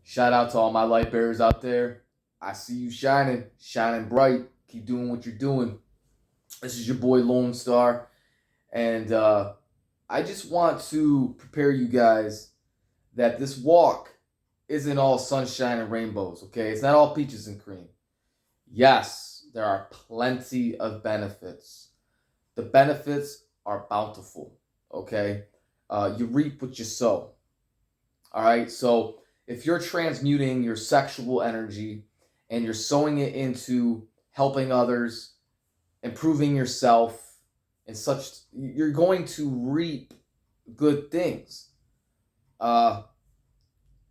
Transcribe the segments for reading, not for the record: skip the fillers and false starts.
Shout out to all my light bearers out there. I see you shining bright. Keep doing what you're doing. This is your boy Lone Star, and I just want to prepare you guys that this walk isn't all sunshine and rainbows, okay? It's not all peaches and cream. Yes, there are plenty of benefits. The benefits are bountiful, okay? You reap what you sow. All right. So if you're transmuting your sexual energy and you're sowing it into helping others, improving yourself, and such, you're going to reap good things. Uh,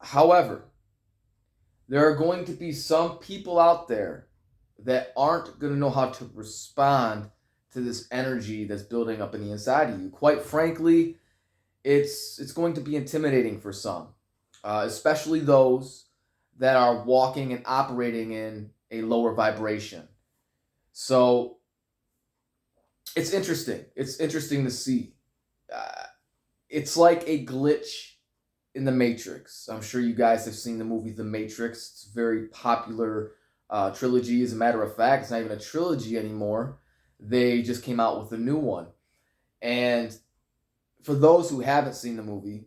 However, there are going to be some people out there that aren't going to know how to respond to this energy that's building up in the inside of you. Quite frankly, it's going to be intimidating for some, especially those that are walking and operating in a lower vibration. So it's interesting. It's interesting to see. Uh, it's like a glitch in the Matrix. I'm sure you guys have seen the movie The Matrix. It's a very popular trilogy. As a matter of fact, it's not even a trilogy anymore. They just came out with a new one. And for those who haven't seen the movie,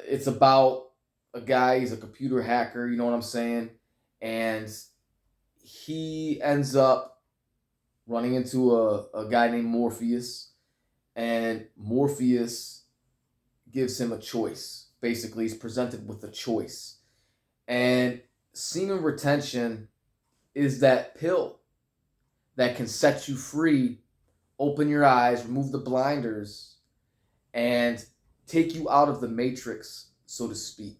it's about a guy. He's a computer hacker. You know what I'm saying? And he ends up running into a guy named Morpheus, and Morpheus gives him a choice. Basically, he's presented with a choice, and semen retention is that pill that can set you free, open your eyes, remove the blinders, and take you out of the matrix, so to speak.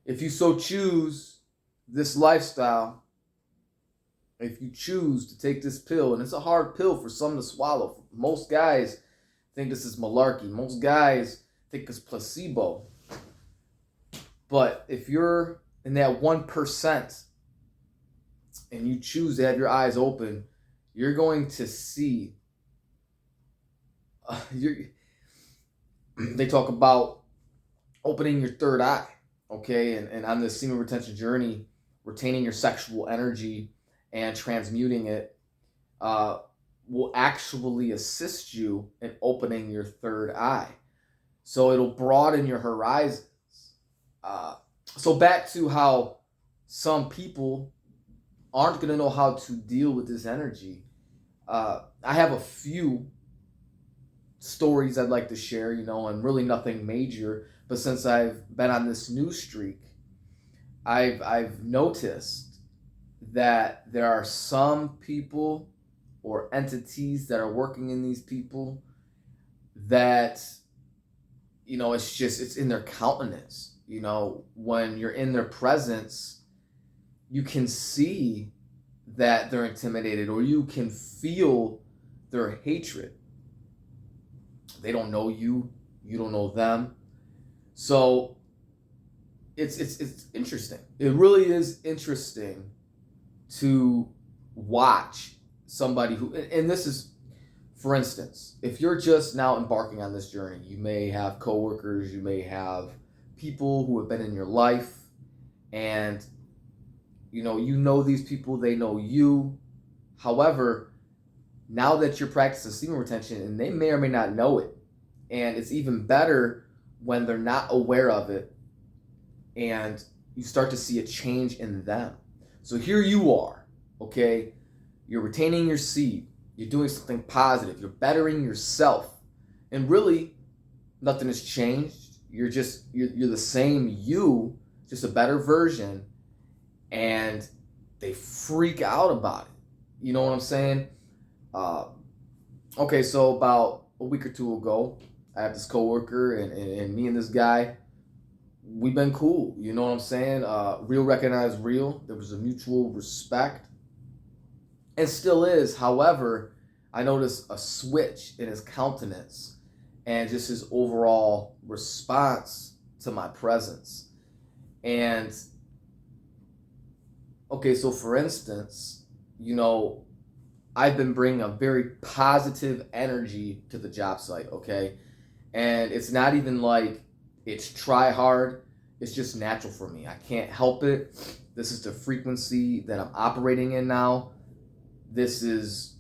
If you so choose this lifestyle, if you choose to take this pill, and it's a hard pill for some to swallow. Most guys think this is malarkey. Most guys think it's placebo. But if you're in that 1% and you choose to have your eyes open, you're going to see. They talk about opening your third eye, okay? And on this semen retention journey, retaining your sexual energy and transmuting it will actually assist you in opening your third eye. So it'll broaden your horizons. So back to how some people aren't going to know how to deal with this energy. I have a few stories I'd like to share, and really nothing major. But since I've been on this news streak, I've noticed that there are some people or entities that are working in these people that it's in their countenance. When you're in their presence, you can see that they're intimidated, or you can feel their hatred. They don't know you, you don't know them. So it's interesting. It really is interesting to watch somebody who, and this is, for instance, if you're just now embarking on this journey, you may have coworkers, you may have people who have been in your life, and you know these people, they know you. However, now that you're practicing semen retention, and they may or may not know it, and it's even better when they're not aware of it, and you start to see a change in them. So here you are, okay? You're retaining your seed. You're doing something positive. You're bettering yourself. And really, nothing has changed. You're the same you, just a better version. And they freak out about it. You know what I'm saying? Okay, so about a week or two ago, I have this coworker, and me and this guy, we've been cool. You know what I'm saying? Real recognized real. There was a mutual respect, and still is. However, I noticed a switch in his countenance and just his overall response to my presence. And okay, so for instance, I've been bringing a very positive energy to the job site, okay? And it's not even like it's try hard. It's just natural for me. I can't help it. This is the frequency that I'm operating in now. This is,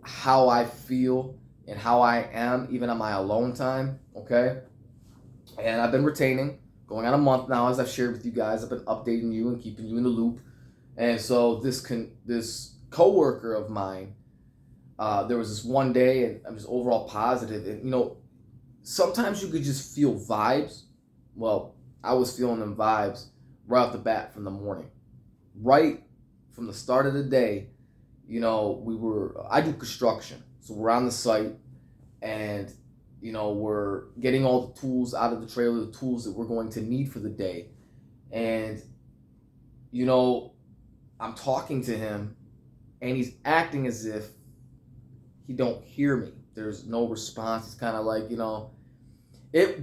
how I feel and how I am, even on my alone time, okay? And I've been retaining, going on a month now, as I've shared with you guys. I've been updating you and keeping you in the loop. And so this coworker of mine, there was this one day, and I'm just overall positive. And sometimes you could just feel vibes. Well, I was feeling them vibes right off the bat from the morning, right from the start of the day. I do construction, so we're on the site, and we're getting all the tools out of the trailer, the tools that we're going to need for the day. And I'm talking to him, and he's acting as if he don't hear me. There's no response. It's kind of like,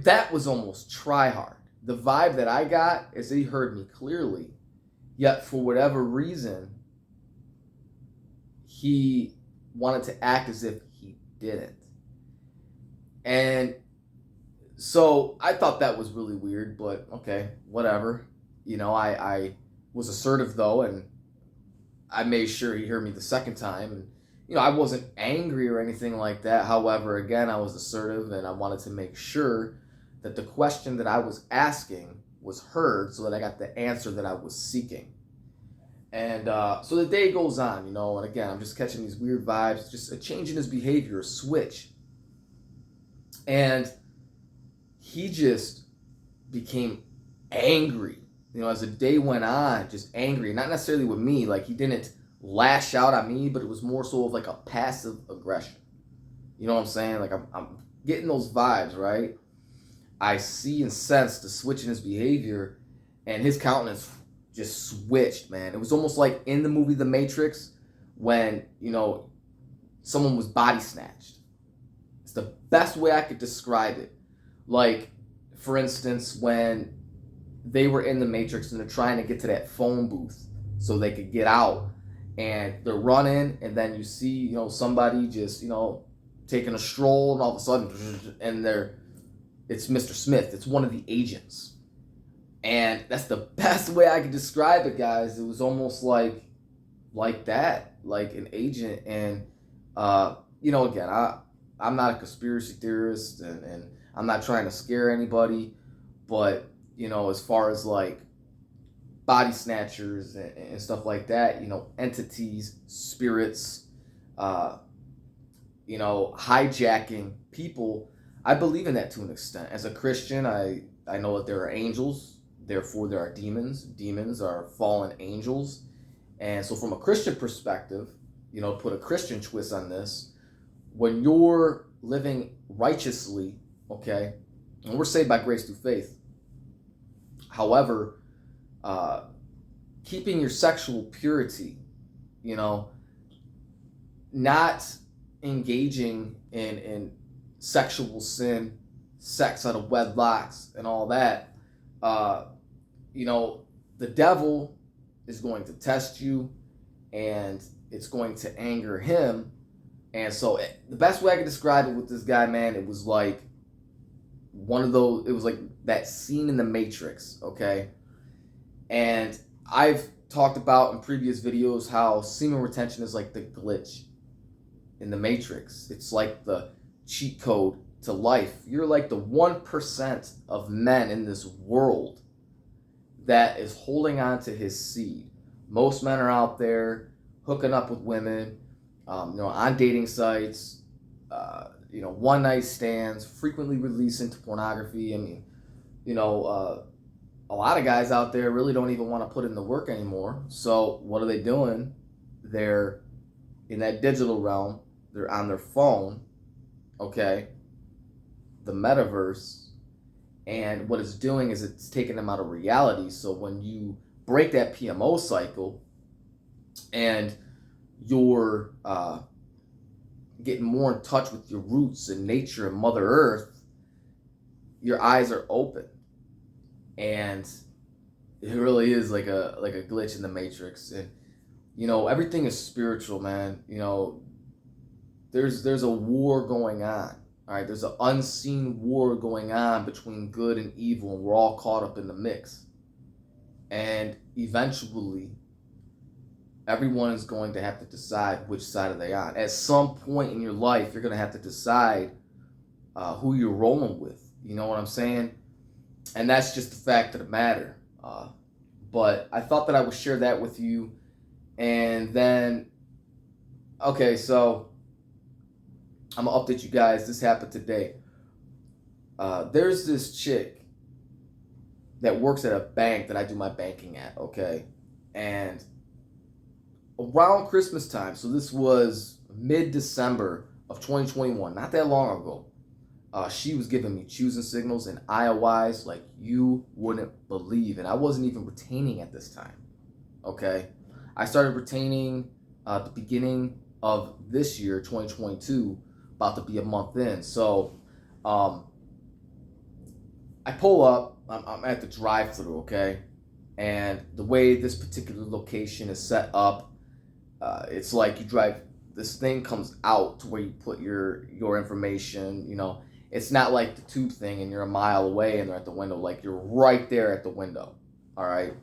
that was almost try hard. The vibe that I got is that he heard me clearly, yet for whatever reason, he wanted to act as if he didn't. And so I thought that was really weird, but okay, whatever. I was assertive though, and I made sure he heard me the second time. And I wasn't angry or anything like that. However, again, I was assertive, and I wanted to make sure that the question that I was asking was heard, so that I got the answer that I was seeking. And so the day goes on, and again, I'm just catching these weird vibes, just a change in his behavior, a switch. And he just became angry, as the day went on, just angry. Not necessarily with me, like he didn't lash out at me, but it was more so of like a passive aggression. You know what I'm saying? Like I'm getting those vibes, right? I see and sense the switch in his behavior, and his countenance just switched, man. It was almost like in the movie The Matrix when, someone was body snatched. It's the best way I could describe it. Like, for instance, when they were in the Matrix and they're trying to get to that phone booth so they could get out, and they're running, and then you see, somebody just, taking a stroll, and all of a sudden, and it's Mr. Smith. It's one of the agents. And that's the best way I could describe it, guys. It was almost like that, like an agent. And, again, I'm not a conspiracy theorist, and I'm not trying to scare anybody. But, as far as like body snatchers and stuff like that, entities, spirits, hijacking people, I believe in that to an extent. As a Christian, I know that there are angels. Therefore, there are demons. Demons are fallen angels. And so from a Christian perspective, put a Christian twist on this, when you're living righteously, okay, and we're saved by grace through faith. However, keeping your sexual purity, not engaging in sexual sin, sex out of wedlocks, and all that, the devil is going to test you, and it's going to anger him. And so the best way I could describe it with this guy, man, it was like it was like that scene in The Matrix, okay? And I've talked about in previous videos how semen retention is like the glitch in The Matrix. It's like the cheat code to life. You're like the 1% of men in this world that is holding on to his seed. Most men are out there hooking up with women, on dating sites, one night stands, frequently released into pornography. I mean, a lot of guys out there really don't even want to put in the work anymore. So what are they doing? They're in that digital realm. They're on their phone, okay, the Metaverse. And what it's doing is it's taking them out of reality. So when you break that PMO cycle and you're getting more in touch with your roots and nature and Mother Earth, your eyes are open. And it really is like a glitch in the Matrix. And everything is spiritual, man. There's a war going on. All right, there's an unseen war going on between good and evil, and we're all caught up in the mix. And eventually, everyone is going to have to decide which side are they on. At some point in your life, you're going to have to decide who you're rolling with. You know what I'm saying? And that's just the fact of the matter. But I thought that I would share that with you. And then, okay, so I'm going to update you guys. This happened today. There's this chick that works at a bank that I do my banking at, okay? And around Christmas time, so this was mid-December of 2021, not that long ago, she was giving me choosing signals and IOIs like you wouldn't believe. And I wasn't even retaining at this time, okay? I started retaining at the beginning of this year, 2022, about to be a month in. So I pull up, I'm at the drive-thru, okay? And the way this particular location is set up, it's like you drive, this thing comes out to where you put your information, you know. It's not like the tube thing and you're a mile away and they're at the window. Like, you're right there at the window, all right?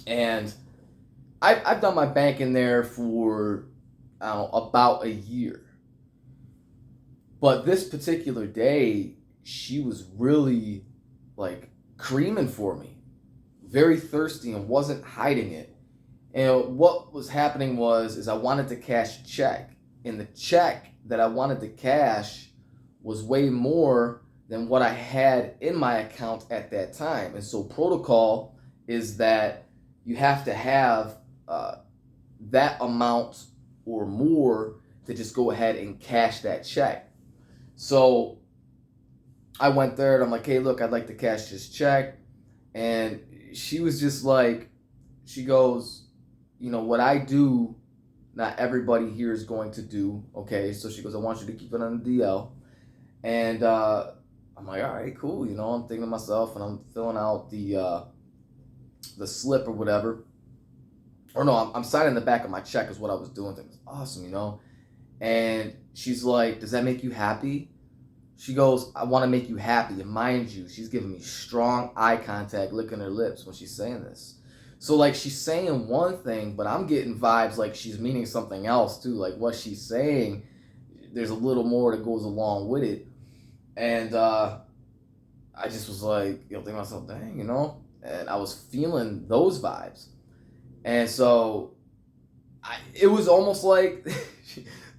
And I've done my banking there for, I don't know, about a year. But this particular day, she was really, like, creaming for me. Very thirsty and wasn't hiding it. And what was happening is I wanted to cash a check. And the check that I wanted to cash was way more than what I had in my account at that time. And so protocol is that you have to have that amount or more to just go ahead and cash that check. So I went there and I'm like, hey, look, I'd like to cash this check. And she was just like, she goes, you know, what I do, not everybody here is going to do. Okay, so she goes, I want you to keep it on the DL. And I'm like, all right, cool. You know, I'm thinking to myself, and I'm filling out the slip or whatever. Or no, I'm signing the back of my check is what I was doing. It was awesome, you know. And she's like, does that make you happy? She goes, I want to make you happy. And mind you, she's giving me strong eye contact, licking her lips when she's saying this. So, like, she's saying one thing, but I'm getting vibes like she's meaning something else, too. Like, what she's saying, there's a little more that goes along with it. And I just was like, you know, thinking to myself, dang, you know? And I was feeling those vibes. And so it was almost like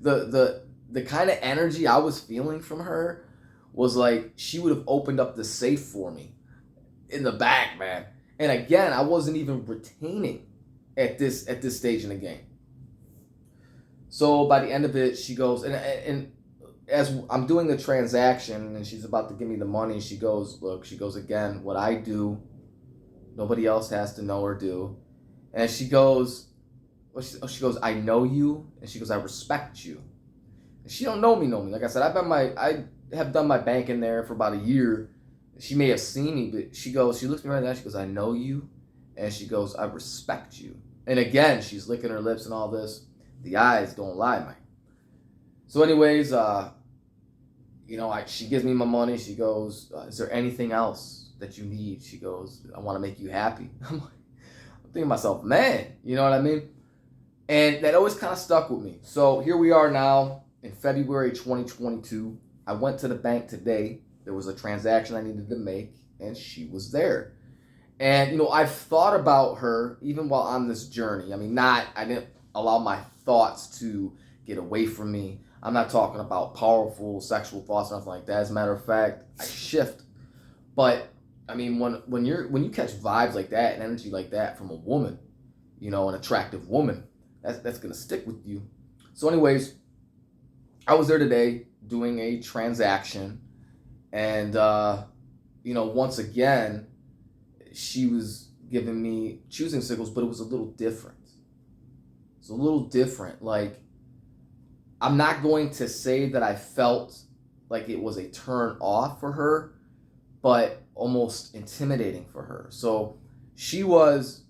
the kind of energy I was feeling from her was like she would have opened up the safe for me in the back, man. And again, I wasn't even retaining at this stage in the game. So by the end of it, she goes, and as I'm doing the transaction and she's about to give me the money, she goes, look, she goes, again, what I do, nobody else has to know or do. And she goes, she goes, I know you, and she goes, I respect you. And she don't know me. Like I said, I have done my banking there for about a year. She may have seen me, but she looks me right now, she goes, I know you, and she goes, I respect you. And again, she's licking her lips and all this. The eyes don't lie, man. So anyways, you know, she gives me my money. She goes, is there anything else that you need? She goes, I want to make you happy. I'm thinking to myself, man, you know what I mean? And that always kind of stuck with me. So here we are now in February 2022. I went to the bank today. There was a transaction I needed to make, and she was there. And, you know, I've thought about her even while on this journey. I mean, I didn't allow my thoughts to get away from me. I'm not talking about powerful sexual thoughts or nothing like that. As a matter of fact, I shift. But I mean, when you catch vibes like that and energy like that from a woman, you know, an attractive woman, that's gonna stick with you. So, anyways, I was there today doing a transaction, and you know, once again, she was giving me choosing signals, but it was a little different. It's a little different. Like, I'm not going to say that I felt like it was a turn off for her, but almost intimidating for her. So she was,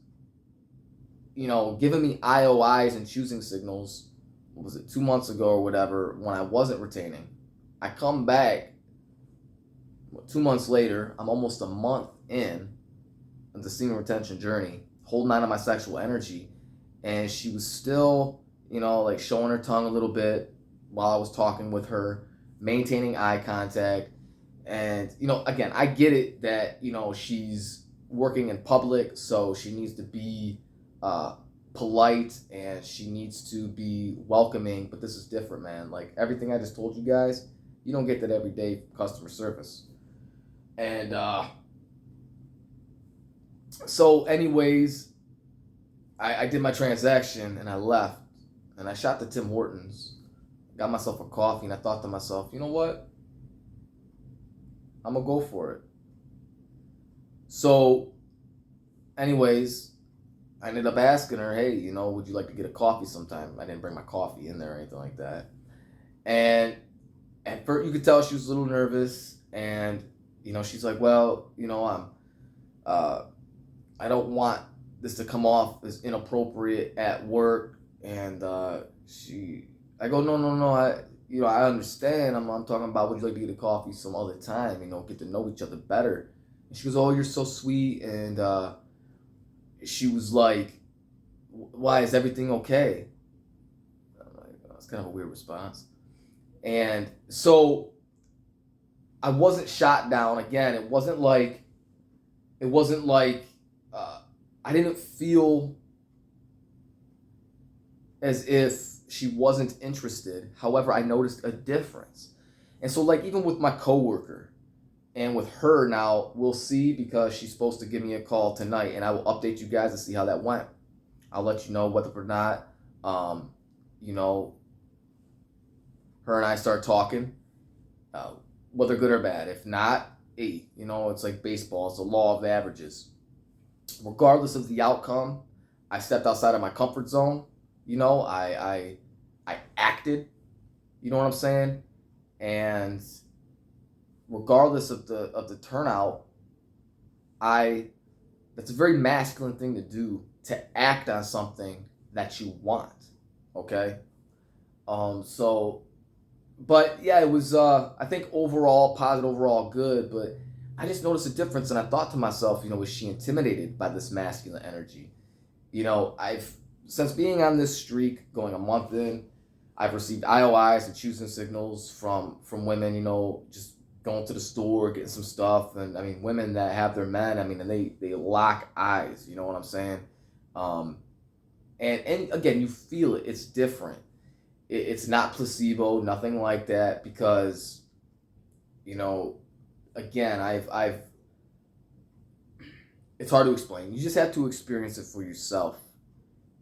you know, giving me IOIs and choosing signals, what was it, 2 months ago or whatever, when I wasn't retaining. I come back 2 months later. I'm almost a month in the semen retention journey, holding on to my sexual energy, and she was still, like showing her tongue a little bit while I was talking with her, maintaining eye contact. And, again, I get it that, she's working in public, so she needs to be polite and she needs to be welcoming, but this is different, man. Like everything I just told you guys, you don't get that every day customer service. And so, anyways, I did my transaction and I left and I shot to Tim Hortons, got myself a coffee, and I thought to myself, you know what? I'm gonna go for it. So, anyways, I ended up asking her, hey, would you like to get a coffee sometime? I didn't bring my coffee in there or anything like that. And at first, you could tell she was a little nervous, and she's like, well, I don't want this to come off as inappropriate at work. And I go, no, I understand. I'm talking about, would you like to get a coffee some other time? Get to know each other better. And she goes, oh, you're so sweet. And she was like, why, is everything okay? I'm like, oh, that's kind of a weird response. And so I wasn't shot down. Again, it wasn't like I didn't feel as if she wasn't interested. However, I noticed a difference. And so, like, even with my coworker and with her now, we'll see, because she's supposed to give me a call tonight, and I will update you guys to see how that went. I'll let you know whether or not, her and I start talking, whether good or bad. If not, hey, it's like baseball. It's the law of averages. Regardless of the outcome, I stepped outside of my comfort zone. I acted. You know what I'm saying? And regardless of the turnout, that's a very masculine thing to do, to act on something that you want. Okay? So, but yeah, it was I think overall positive, overall good, but I just noticed a difference, and I thought to myself, was she intimidated by this masculine energy? I've, since being on this streak, going a month in, I've received IOIs and choosing signals from women, just going to the store, getting some stuff. And I mean, women that have their men, and they lock eyes, you know what I'm saying? And again, you feel it. It's different. It's not placebo, nothing like that, because, again, I've it's hard to explain. You just have to experience it for yourself.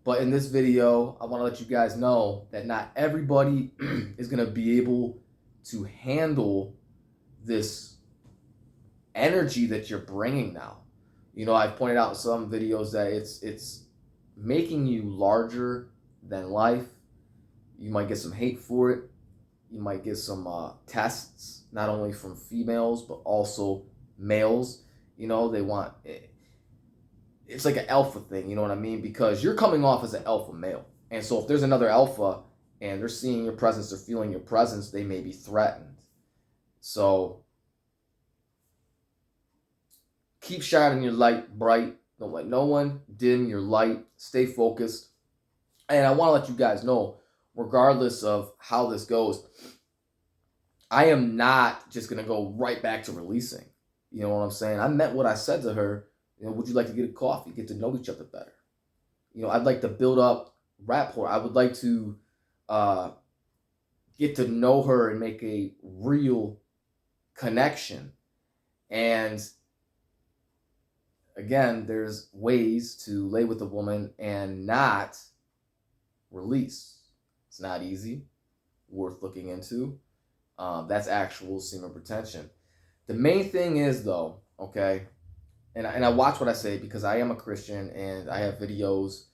But in this video, I want to let you guys know that not everybody is going to be able to handle this energy that you're bringing now. I've pointed out in some videos that it's making you larger than life. You might get some hate for it. You might get some tests, not only from females, but also males. They want it. It's like an alpha thing, you know what I mean? Because you're coming off as an alpha male. And so if there's another alpha and they're seeing your presence or feeling your presence, they may be threatened. So keep shining your light bright. Don't let no one dim your light. Stay focused. And I want to let you guys know, regardless of how this goes, I am not just going to go right back to releasing. You know what I'm saying? I meant what I said to her. Would you like to get a coffee? Get to know each other better. I'd like to build up rapport. I would like to get to know her and make a real connection. And again, there's ways to lay with a woman and not release. It's not easy. Worth looking into. That's actual semen retention. The main thing is, though, okay, and I watch what I say, because I am a Christian and I have videos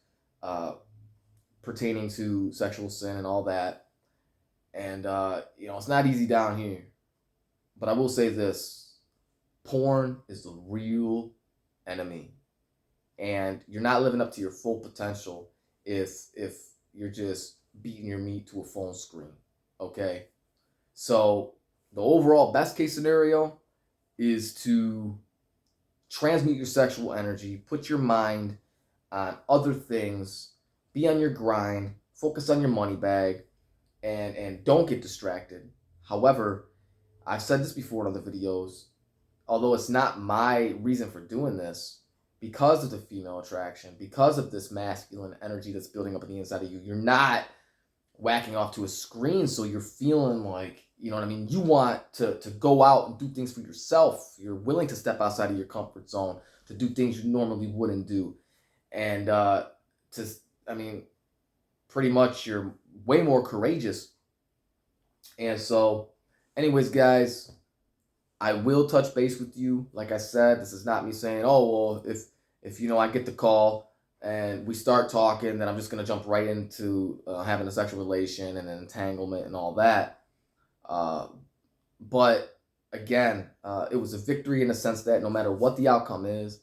pertaining to sexual sin and all that. And, it's not easy down here. But I will say this. Porn is the real enemy. And you're not living up to your full potential if you're just beating your meat to a phone screen. Okay? So The overall best case scenario is to transmute your sexual energy, put your mind on other things, be on your grind, focus on your money bag, and don't get distracted. However, I've said this before in other videos, although it's not my reason for doing this, because of the female attraction, because of this masculine energy that's building up on the inside of you, you're not whacking off to a screen, so you're feeling like, you know what I mean, you want to go out and do things for yourself. You're willing to step outside of your comfort zone to do things you normally wouldn't do. And I mean, pretty much you're way more courageous. And so, anyways, guys, I will touch base with you. Like I said, this is not me saying, oh, well, if you know, I get the call and we start talking, then I'm just going to jump right into having a sexual relation and an entanglement and all that. But again, it was a victory in the sense that no matter what the outcome is,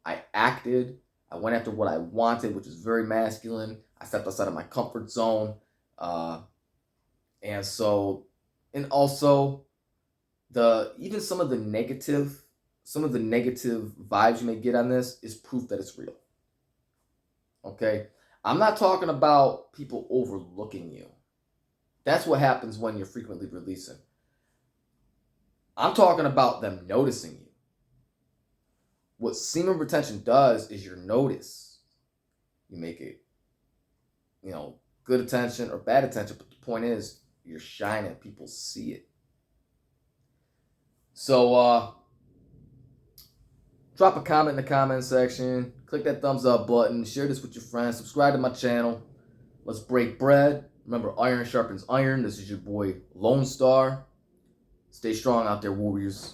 I acted. I went after what I wanted, which is very masculine. I stepped outside of my comfort zone. And so, and also, even some of the negative vibes you may get on this is proof that it's real. Okay? I'm not talking about people overlooking you. That's what happens when you're frequently releasing. I'm talking about them noticing you. What semen retention does is your notice. You make it, you know, good attention or bad attention, but the point is you're shining. People see it. So drop a comment in the comment section. Click that thumbs up button. Share this with your friends. Subscribe to my channel. Let's break bread. Remember, iron sharpens iron. This is your boy Lone Star. Stay strong out there, warriors.